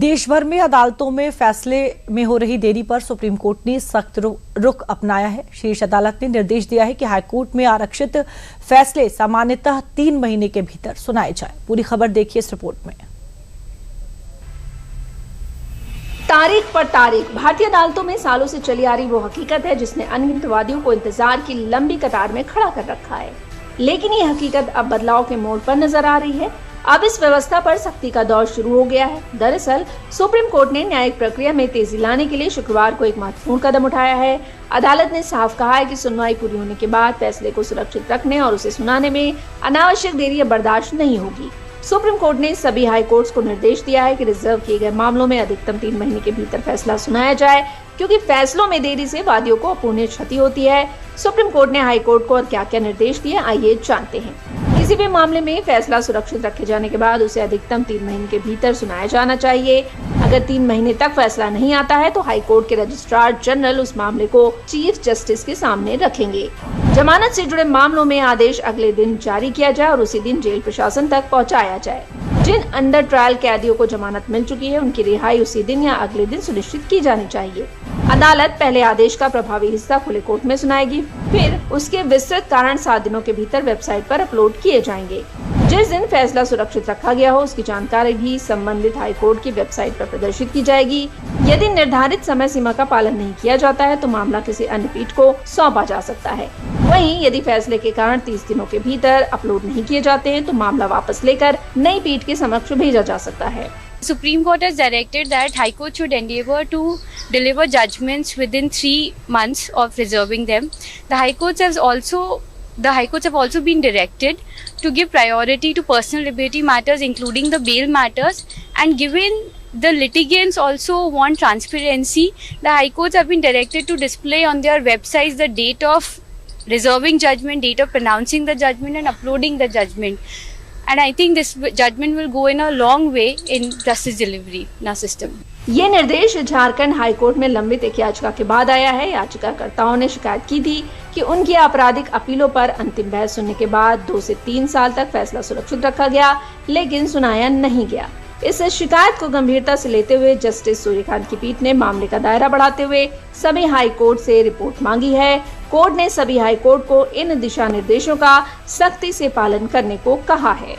देश भर में अदालतों में फैसले में हो रही देरी पर सुप्रीम कोर्ट ने सख्त रुख अपनाया है। शीर्ष अदालत ने निर्देश दिया है कि हाईकोर्ट में आरक्षित फैसले सामान्यतः 3 महीने के भीतर सुनाए जाए। पूरी खबर देखिए इस रिपोर्ट में। तारीख पर तारीख भारतीय अदालतों में सालों से चली आ रही वो हकीकत है जिसने अनगिनत वादियों को इंतजार की लंबी कतार में खड़ा कर रखा है। लेकिन ये हकीकत अब बदलाव के मोड़ पर नजर आ रही है। अब इस व्यवस्था पर सख्ती का दौर शुरू हो गया है। दरअसल सुप्रीम कोर्ट ने न्यायिक प्रक्रिया में तेजी लाने के लिए शुक्रवार को एक महत्वपूर्ण कदम उठाया है। अदालत ने साफ कहा है कि सुनवाई पूरी होने के बाद फैसले को सुरक्षित रखने और उसे सुनाने में अनावश्यक देरी बर्दाश्त नहीं होगी। सुप्रीम कोर्ट ने सभी हाई कोर्ट्स को निर्देश दिया है कि रिजर्व किए गए मामलों में अधिकतम 3 महीने के भीतर फैसला सुनाया जाए, क्योंकि फैसलों में देरी से वादियों को अपूर्णीय क्षति होती है। सुप्रीम कोर्ट ने हाई कोर्ट को और क्या क्या निर्देश दिए, आइए जानते हैं। किसी भी मामले में फैसला सुरक्षित रखे जाने के बाद उसे अधिकतम 3 महीने के भीतर सुनाया जाना चाहिए। अगर 3 महीने तक फैसला नहीं आता है तो हाई कोर्ट के रजिस्ट्रार जनरल उस मामले को चीफ जस्टिस के सामने रखेंगे। जमानत से जुड़े मामलों में आदेश अगले दिन जारी किया जाए और उसी दिन जेल प्रशासन तक पहुंचाया जाए। जिन अंडर ट्रायल कैदियों को जमानत मिल चुकी है उनकी रिहाई उसी दिन या अगले दिन सुनिश्चित की जानी चाहिए। अदालत पहले आदेश का प्रभावी हिस्सा खुले कोर्ट में सुनाएगी, फिर उसके विस्तृत कारण 7 दिनों के भीतर वेबसाइट पर अपलोड किए जाएंगे। जिस दिन फैसला सुरक्षित रखा गया हो उसकी जानकारी भी संबंधित हाई कोर्ट की वेबसाइट पर प्रदर्शित की जाएगी। यदि निर्धारित समय सीमा का पालन नहीं किया जाता है तो मामला किसी अन्य पीठ को सौंपा जा सकता है। वहीं यदि फैसले के कारण 30 दिनों के भीतर अपलोड नहीं किए जाते हैं तो मामला वापस लेकर नई पीठ के समक्ष भेजा जा सकता है। Supreme Court has directed that High Court should endeavour to deliver judgments within 3 months of reserving them. The High Courts have also been directed to give priority to personal liberty matters, including the bail matters, and given the litigants also want transparency, the High Courts have been directed to display on their websites the date of reserving judgment, date of pronouncing the judgment, and uploading the judgment. And I think this judgment will go in a long way in justice delivery in our system. ये निर्देश Jharkhand high court में लंबित एक याचिका के बाद आया है। याचिकाकर्ताओं ने शिकायत की थी कि उनकी आपराधिक अपीलों पर अंतिम बहस सुनने के बाद 2 से 3 साल तक फैसला सुरक्षित रखा गया, लेकिन सुनाया नहीं गया। इस शिकायत को गंभीरता से लेते हुए जस्टिस सूर्यकांत की पीठ ने मामले का दायरा बढ़ाते हुए सभी हाई कोर्ट से रिपोर्ट मांगी है। कोर्ट ने सभी हाई कोर्ट को इन दिशा निर्देशों का सख्ती से पालन करने को कहा है।